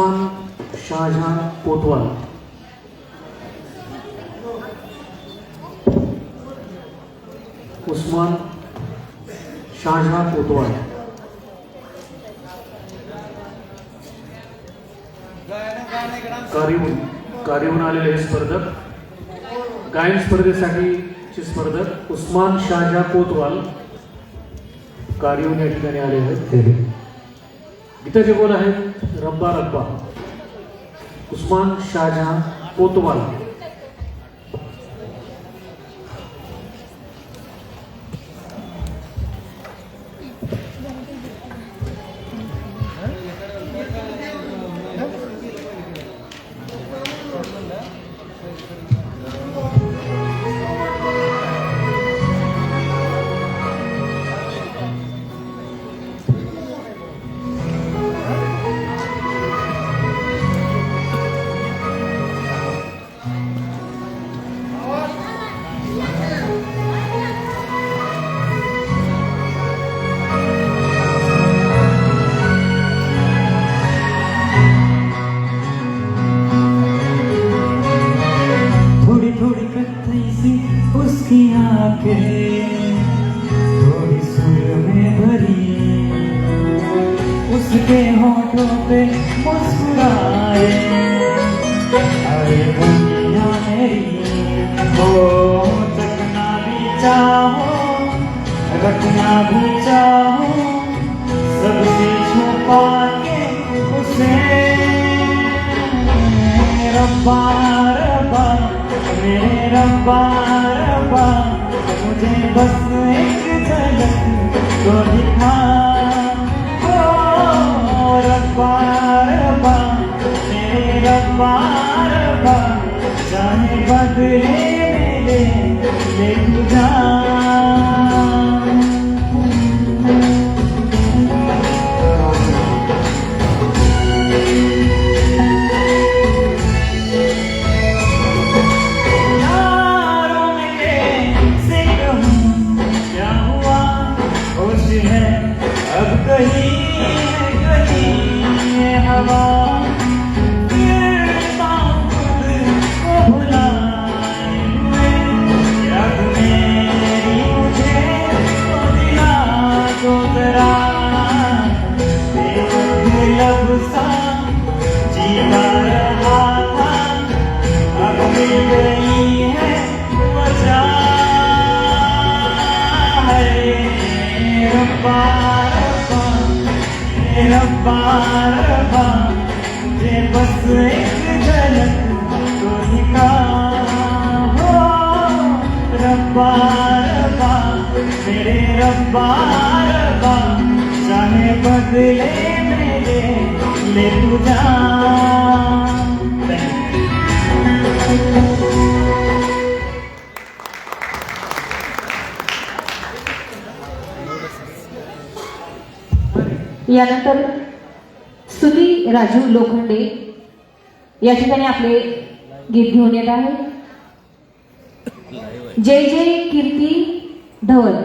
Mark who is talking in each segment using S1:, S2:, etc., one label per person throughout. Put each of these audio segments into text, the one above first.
S1: उस्मान शाहजहां कोतवाल, उस्मान शाहजहां कोतवाल, कारिवून आलेले स्पर्धक, गायन स्पर्धेसाठीचे स्पर्धक उस्मान शाहजहां कोतवाल कारिवून या ठिकाणी आले आहेत. गीताचे बोल आहेत रब्बा रब्बा. उस्मान शाहजहां कोतवाल.
S2: उसकी आंखें थोड़ी सुर में भरी, उसके होठों पे मुस्कुराए अरे दुनिया मेरी. हो तकना भी चाहो रखना भी चाहो, सबसे छुपा के उसे. रब्बा रब्बा मेरे रब्बा रब्बा, मुझे बस एक झलक तो दिखा. ओ रब्बा रब्बा मेरे रब्बा रब्बा, चाहे बदले मेरे ले तू जा. रब्बा रब्बा ये बस एक झलक तो दिखा. हो रब्बा रब्बा मेरे रब्बा रब्बा, चाहे बदले मेरे ले तू जा.
S3: यानंतर स्तुती राजू लोखंडे या ठिकाणी आपले गीत घेऊन येत आहे. जय जय कीर्ती धवन.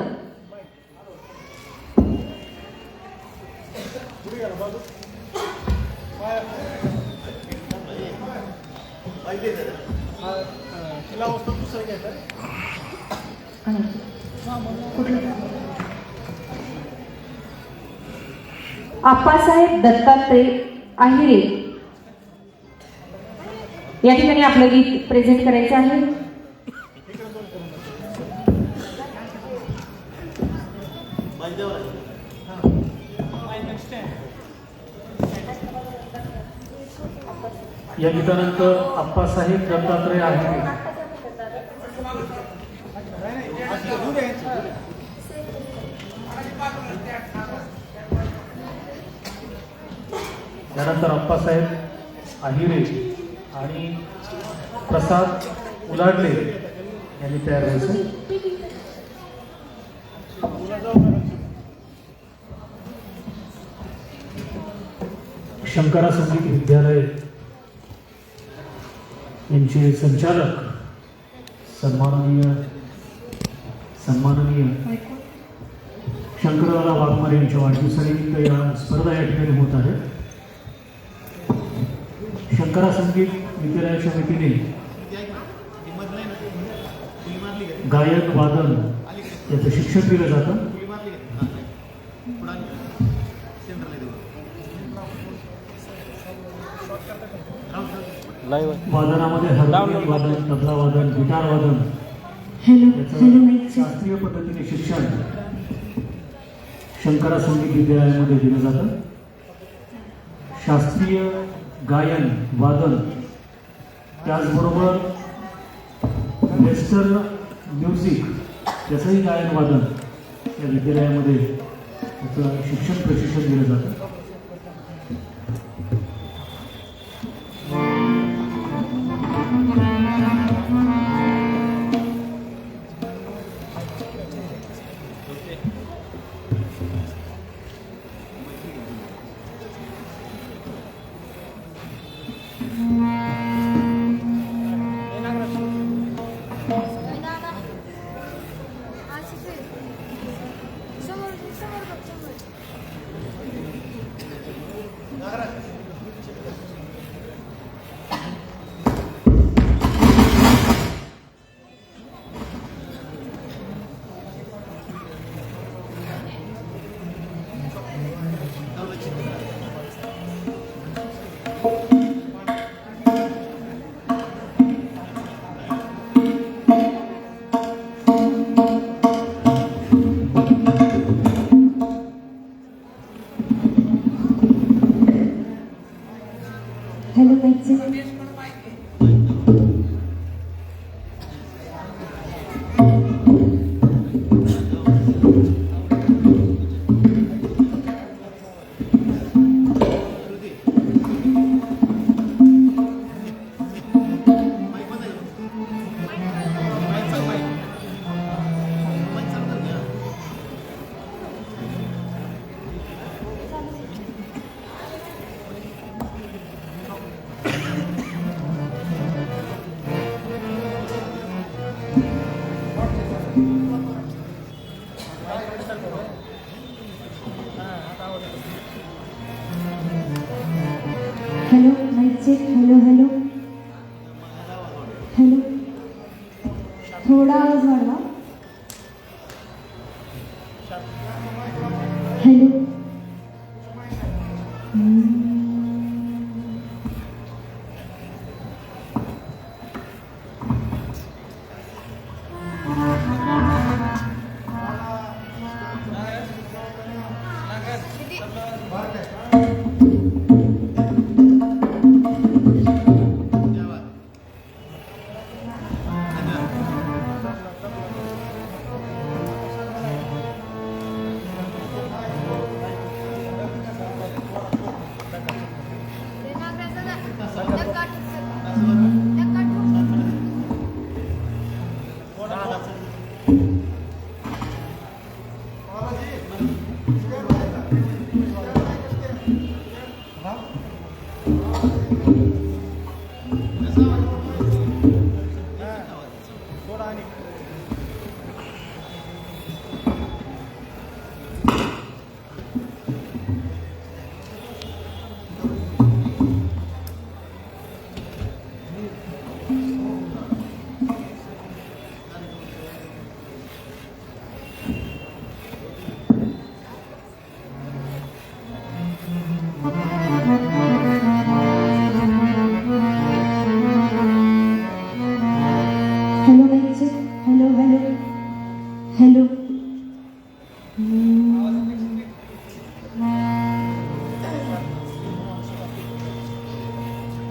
S3: आप्पासाहेब दत्तात्रय आहिरे या ठिकाणी आपलं गीत प्रेझेंट करायचं आहे.
S1: या गीतानंतर आप्पासाहेब दत्तात्रय आहिरे. त्यानंतर अप्पासाहेब आहिरे आणि प्रसाद उलाडले यांनी तयार व्हायचं. शंकरा संगीत विद्यालय यांचे संचालक सन्माननीय शंकरदादा वाघमारे यांच्या वाढदिवसानिमित्त या स्पर्धा या ठिकाणी होत आहे. शंकरा संगीत विद्यालयाच्या वतीने गायन वादन याचं शिक्षण दिलं जातं. वादनामध्ये हार्मोनियम वादन, तबला वादन, गिटार वादन याचं शास्त्रीय पद्धतीने शिक्षण शंकरा संगीत विद्यालयामध्ये दिलं जातं. शास्त्रीय गायन वादन त्याचबरोबर वेस्टर्न म्युझिक याचंही गायन वादन या विद्यालयामध्ये त्याचं शिक्षण प्रशिक्षण दिलं जातं.
S3: हॅलो माईकचे हॅलो माईकचे हॅलो हॅलो हॅलो थोडा आवाज वाढवा. हॅलो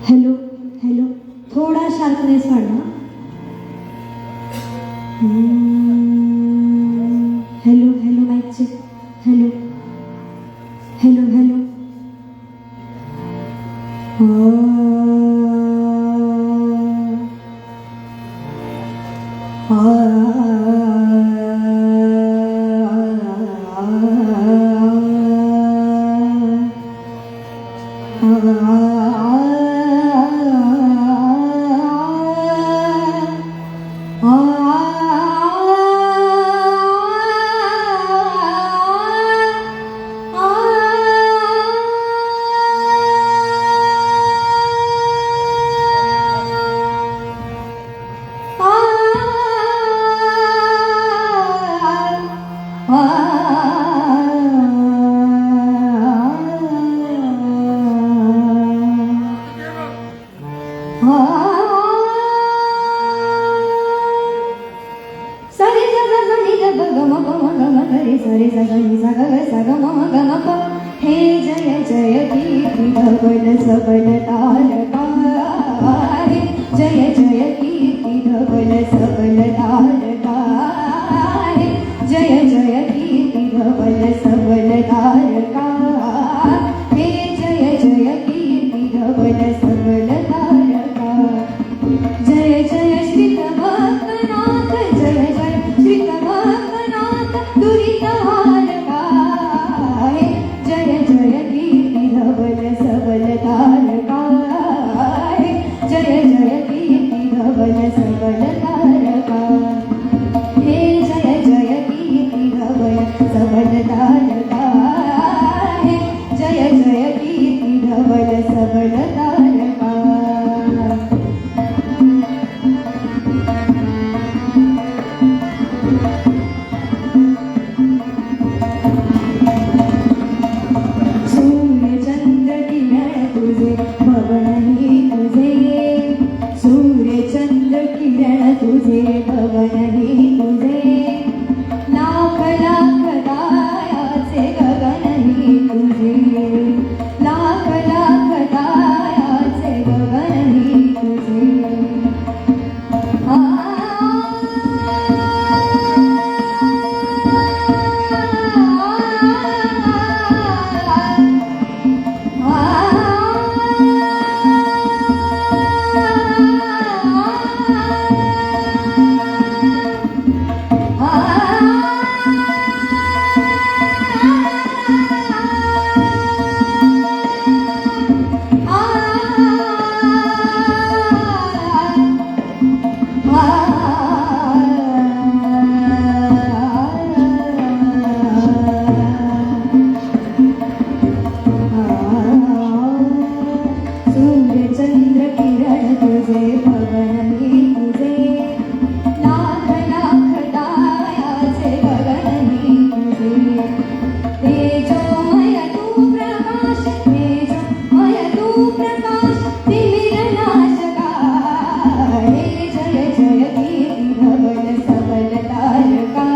S3: हॅलो हॅलो थोडा शार्पनेस वाढवा. Hello hello mike check. Hello hello hello
S4: ग ग म ग म ग म ग रे सा रे सा ग नि सा ग ग सा ग म ग म प हे जय जय कीर्ती धवल सबल तारका हे जय जय कीर्ती धवल सबल तारका हे जय जय कीर्ती धवल सबल तारका हे जय जय कीर्ती धवल सबल तारका जय जय श्री भक्तनाथ जय जय श्री भक्तनाथ दुरितहारका हे जय जय कीर्ती धवल सबल तारका हे जय जय कीर्ती धवल सबल तारका हे जय जय कीर्ती धवल सबल तारका हे जय जय कीर्ती धवल सबल तारका सूर्यचंद्र किरण तुझे भवनही तुझे सूर्यचंद्र किरण तुझे भवनही तुझे लाख लाख ताऱ्याचे गगनही तुझे लाख लाख ताऱ्याचे गगनही तुझे सूर्यचंद्र किरण तुझे भवनही तुझे लाख लाख ताऱ्याचे गगनही तुझे तेजोमय तू प्रकाश तेजोमय तू प्रकाश तिमिरनाशका हे जय जय कीर्ती धवल सबल तारका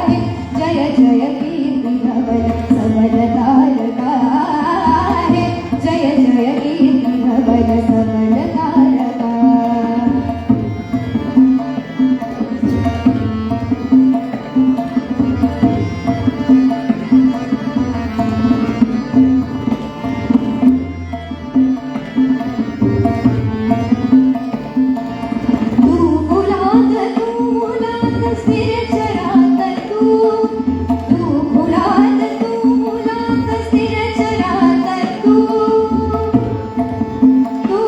S4: हे जय जय कीर्ती धवल सबल तारका हे जय जय कीर्ती धवल सबल तारका तू फुलात स्थिर चरात तू फुलात स्थिर चरात तू तू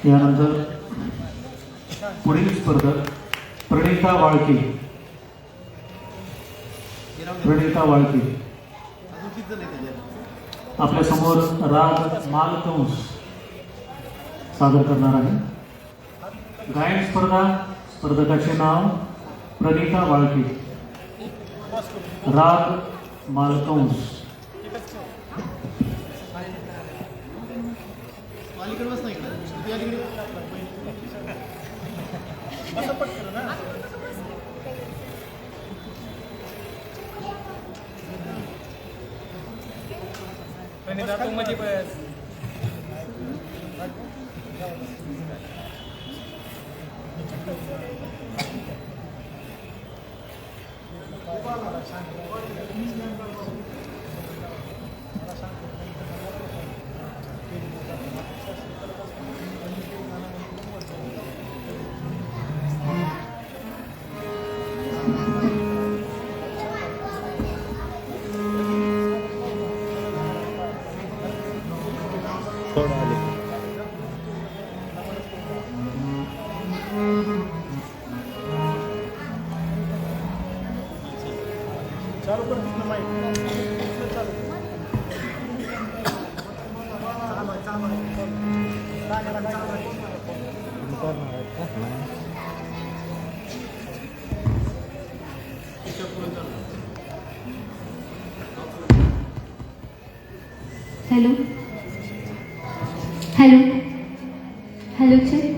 S1: यानंतर पुढील स्पर्धक प्रणिता वाळके. प्रणिता वाळके आपल्या समोर राग मालकंस सादर करणार आहे. गायन स्पर्धा. स्पर्धकाचे नाव Pranita Walke. Raga Malkauns.
S4: Hello hello hello check.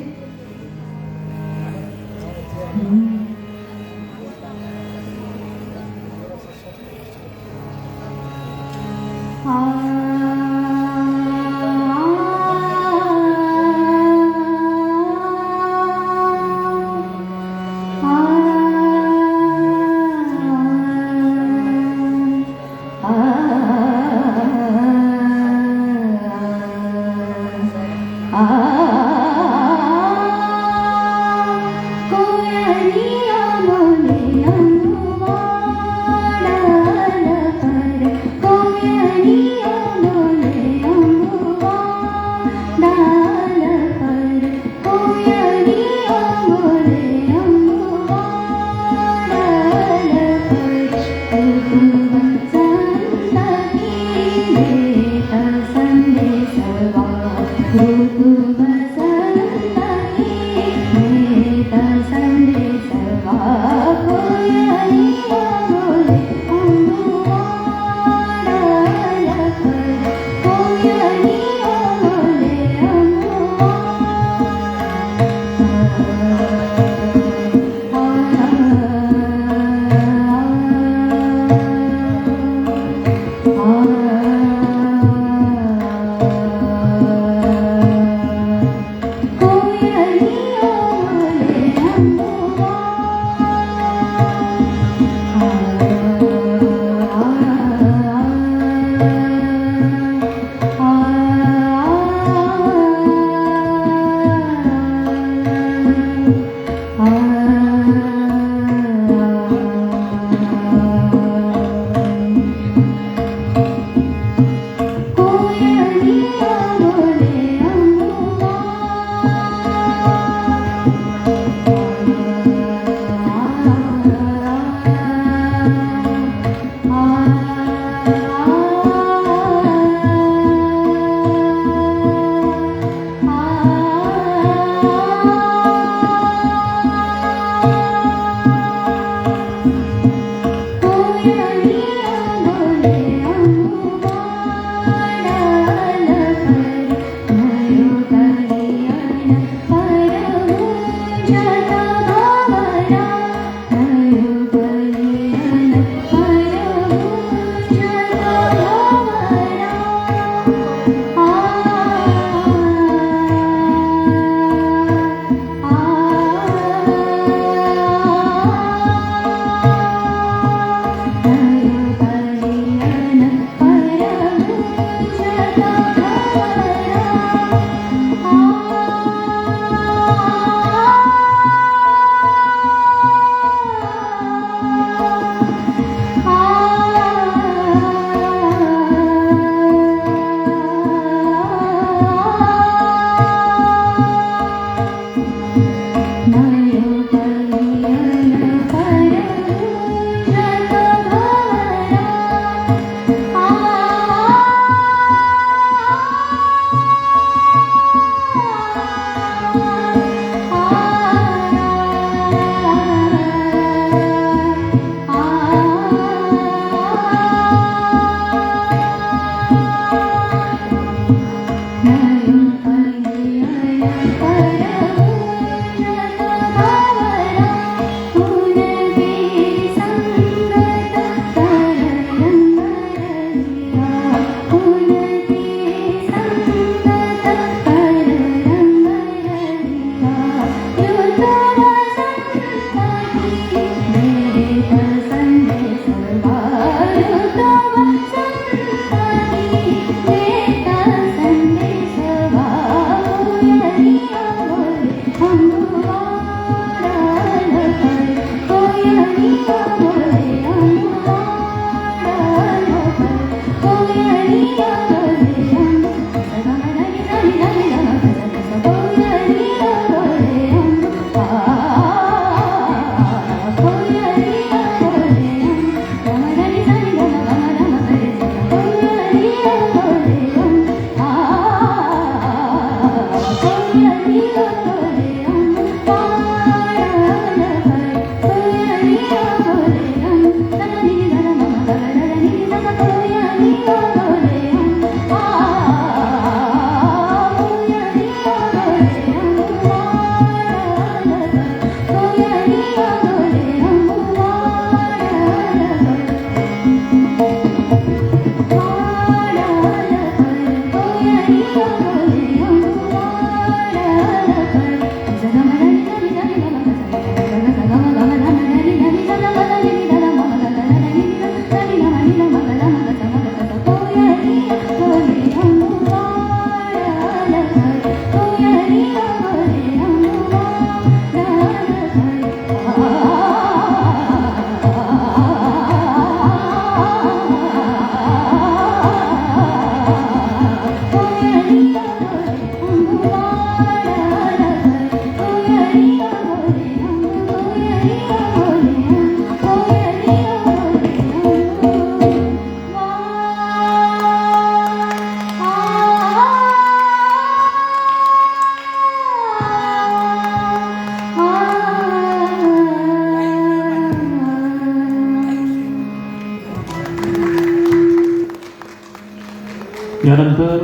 S1: यानंतर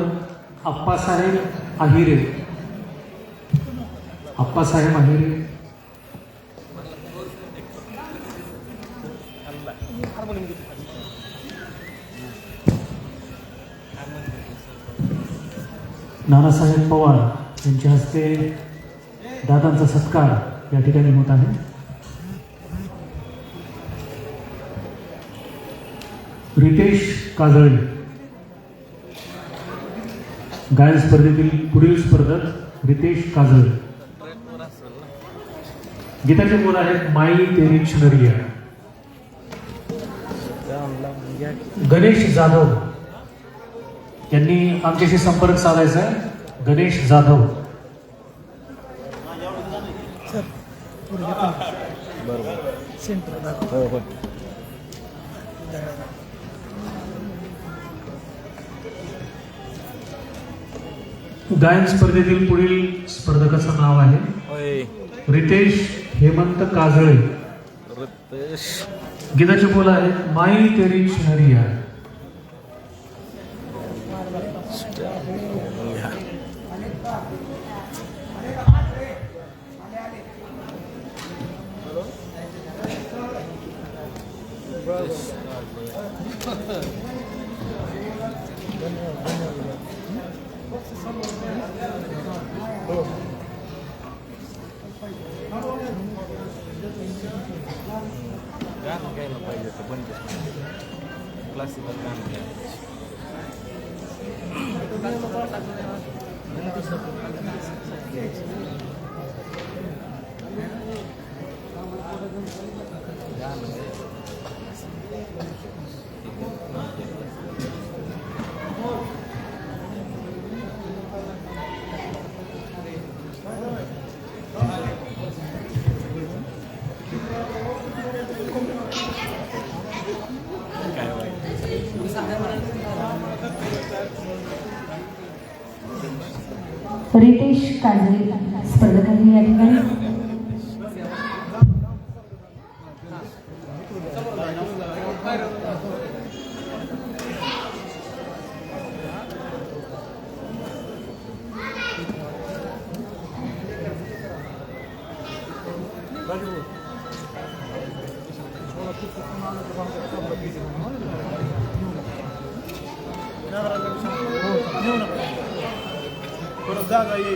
S1: आप्पासाहेब आहिरे. आप्पासाहेब आहिरे नानासाहेब पवार यांच्या हस्ते दादांचा सत्कार या ठिकाणी होत आहे. रितेश काजळे गायन स्पर्धेतील पुढील स्पर्धक रितेश काजळे. गीताचे बोल आहेत माई तेरी चुनरिया. गणेश जाधव यांनी आमच्याशी संपर्क साधायचा आहे. गणेश जाधव गायन स्पर्धेतील पुढील स्पर्धकाचं नाव आहे रितेश हेमंत काजळे. गीताचे बोल आहेत माई तेरी चुनरिया.
S5: गाणं गायला पाहिजे तर बंद क्लासिकल गाणं
S3: रितेश काजळे स्पर्धकांनी या ठिकाणी
S5: परत जागा ये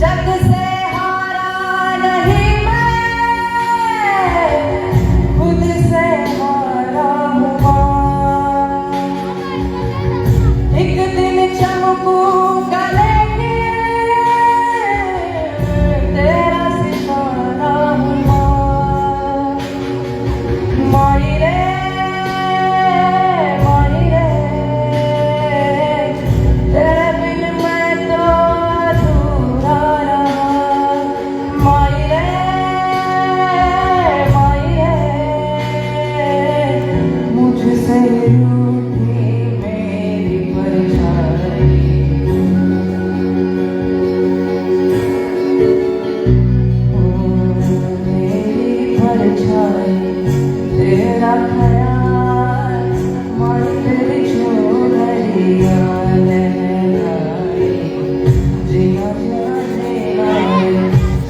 S4: जग से हारा नहीं मैं, खुद से हारा हुआ। एक दिन चमकूंगा लेकिन तेरा सितारा हुआ। माही रे तेरे बिन मैं तो अधूरा रहा। माही रे मुझसे रूठी मेरी परछाई। मेरी परछाई तेरा ख्याल, माही तेरी चुनरिया लहराई। जिया जिया जिया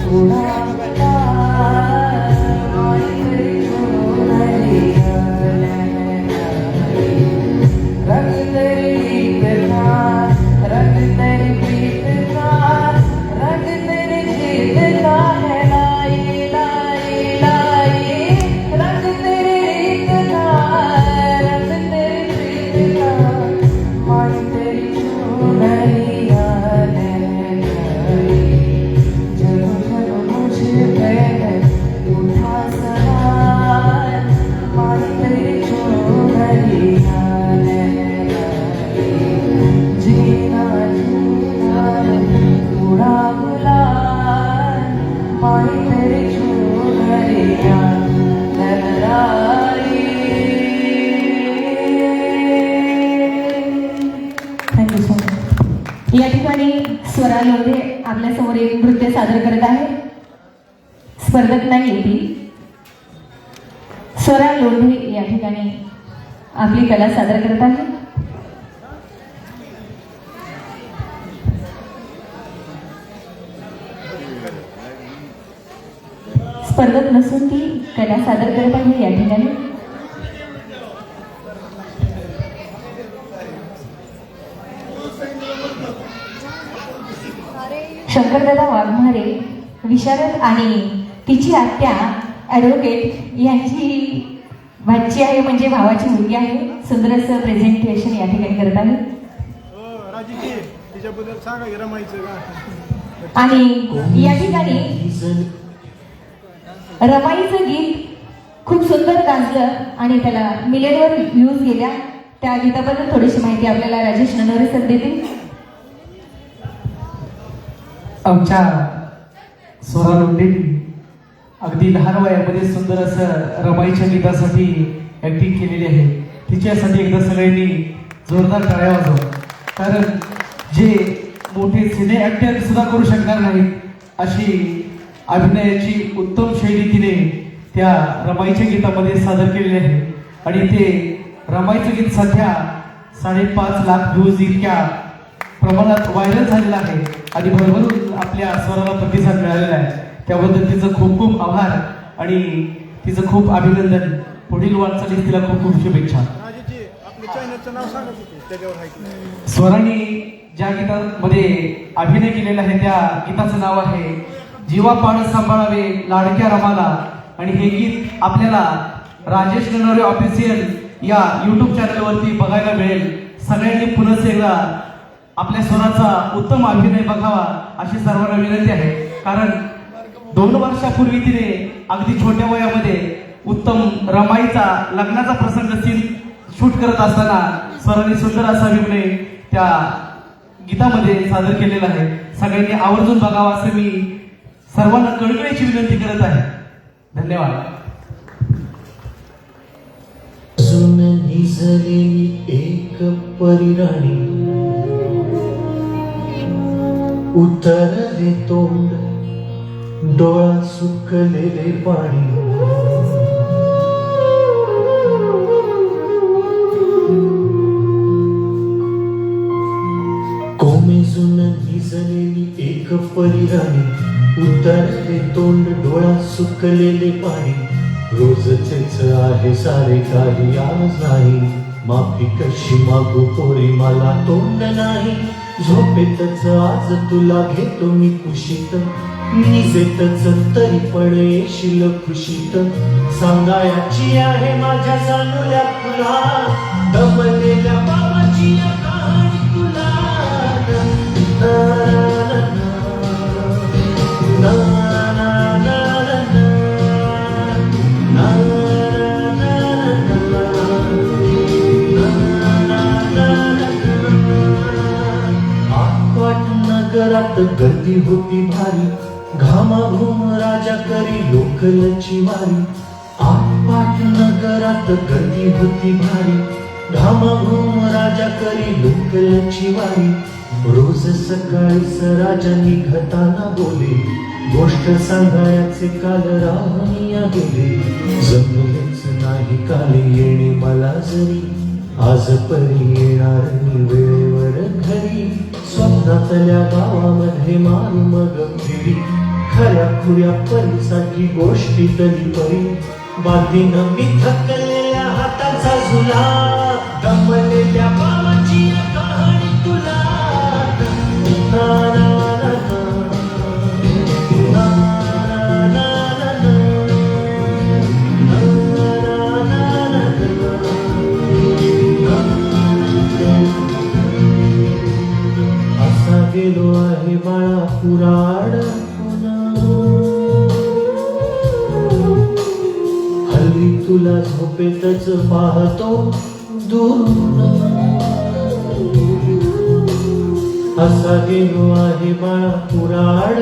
S4: सुना माही तेरी चुनरिया लहराई। रंग तेरी गीत का, रंग तेरी प्रीत का, रंग तेरी जीत का है लाई लाई लाई। रंग तेरी रीत का,
S3: लोंढे आपल्यासमोर एक नृत्य सादर करत आहे. स्पर्धक नाही ती स्वरा लोंढे या ठिकाणी आपली कला सादर करत आहे. स्पर्धक नसून ती कला सादर करत आहे या ठिकाणी. शंकरदादा वाघमारे विशारद आणि तिची आत्या ॲडव्होकेट यांची भाची आहे, म्हणजे भावाची मुलगी आहे. सुंदर असं प्रेझेंटेशन या ठिकाणी करत आहे.
S5: राजीची तिच्याबद्दल सांगा की रमाईचं का
S3: आणि या ठिकाणी रमाईचं गीत खूप सुंदर गाजलं आणि त्याला मिलियनवर व्ह्यूज गेल्या. त्या गीताबद्दल थोडीशी माहिती आपल्याला राजेश ननवरे सर देतील.
S1: आमच्या स्वरा लोंढेंनी अगदी लहान वयामध्ये सुंदर असं रमाईच्या गीतासाठी ॲक्टिंग केलेली आहे. तिच्यासाठी एकदा सगळ्यांनी जोरदार टाळ्या वाजवा. कारण जे मोठे सिने ॲक्टर सुद्धा करू शकणार नाहीत अशी अभिनयाची उत्तम शैली तिने त्या रमाईच्या गीतामध्ये सादर केलेली आहे. आणि ते रमाईचं गीत सध्या 5.5 लाख व्ह्यूज इतक्या प्रमाणात व्हायरल झालेलं आहे आणि भरभरून आपल्या स्वराला प्रतिसाद मिळालेला आहे. त्याबद्दल तिचं खूप खूप आभार आणि तिचं खूप अभिनंदन. पुढील वाटचालीस तिला खूप खूप शुभेच्छा.
S5: राजीची आपल्या चॅनलचं नाव सांगा की त्याच्यावर आहे की
S1: स्वराने ज्या गीतामध्ये अभिनय केलेला आहे त्या गीताचं नाव आहे जीवा पाड सांभाळावे लाडक्या रमाला. आणि हे गीत आपल्याला राजेश ननवरे ऑफिशियल या यूट्यूब चॅनलवरती बघायला मिळेल. सगळ्यांनी पुन्हा एकदा आपल्या स्वराचा उत्तम अभिनय बघावा अशी सर्वांना विनंती आहे. कारण 2 वर्षापूर्वी तिने अगदी छोट्या वयामध्ये उत्तम रमाईचा लग्नाचा प्रसंग सीन शूट करत असताना स्वराने सुंदर असा अभिनय त्या गीतामध्ये सादर केलेला आहे. सगळ्यांनी आवर्जून बघावा असं मी सर्वांना कळकळीची विनंती करत आहे. धन्यवाद.
S2: अजून निजलेली एक परिराणी उतरले तोंड डोळा सुकलेले पाणी कोमेजून निजलेली एक परिराणी उतरले तोंड डोळा सुकलेले पाणी रोजचेच आहे सारे काही आज नाही माफी कशी मागू पोरी मला तोंड नाही झोपेतच आज तुला घेतो मी कुशीत निजेतच तरी पण येशील खुशीत सांगायची आहे माझ्या जाणूल्या तुला दमलेल्या बाबाची कहाणी तुला नगरात गर्दी होती भारी घामाघूम राजा करी लोकलची वारी 8 नगरात गर्दी होती भारी घामाघूम राजा करी लोकलची वारी रोज सकाळीच राजा निघताना बोले गोष्ट सांगायचे काल राहनिया गेले जमलेच नाही काल येणे मला जरी आज परी येणार मी वेळेवर घरी स्वप्नातल्या गावामध्ये मारू मग फिरी खऱ्या खुऱ्या परीसाठी गोष्टी तरी परी बांधीनं मी थकलेल्या हाताचा झुला दमलेल्या बाबाची कहाणी तुला ना ना ना ना ना ना असा गेलो आहे बाळा पुराड हल्ली तुला झोपेतच पाहतो दूर असा गेलो आहे बाळा पुराड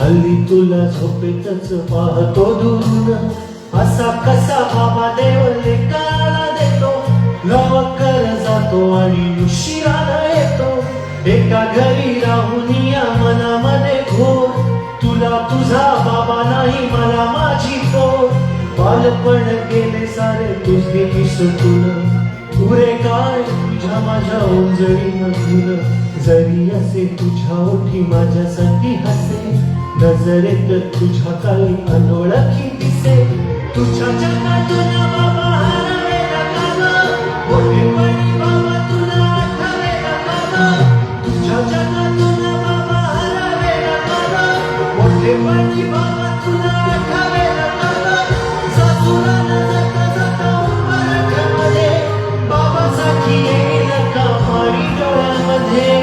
S2: हल्ली तुला झोपेतच पाहतो दूर असा कसा बाबा देव लेकाला देतो लवकर जातो आणि उशिराला येतो एका घरी राहून दुनिया मनामध्ये घोर, तुला तुझा बाबा नाही मला माझी पोर. बालपण गेले सारे तुझे विसरून, उरे काय तुझ्या माझ्या ओंजळी मधून. जरी असे तुझ्या ओठी माझ्यासाठी हसे, नजरेत तुझ्या काही अनोळखी दिसे. तुझ्या जगातून बाबा हरवेला का ग, मोठेपणी बाबा तुला आठवेला का ग. तुझ्या जगातून बाबा हरवेला का ग, मोठेपणी बाबा तुला आठवेला का ग. सासुराला जाता जाता उंबरठ्यामध्ये बाबासाठी येईल का पाणी डोळ्यामध्ये.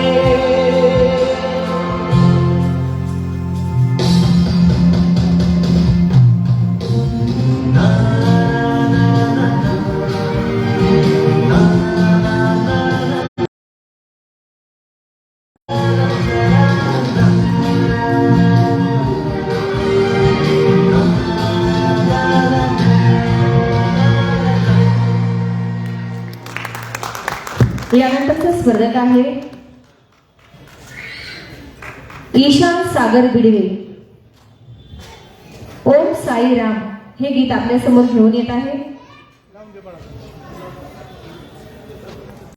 S3: यानंतरचा स्पर्धक आहे ईशान सागर बिडवे. ओम साईराम हे गीत आपल्या समोर घेऊन येत आहे.
S5: लावून दे बाळा.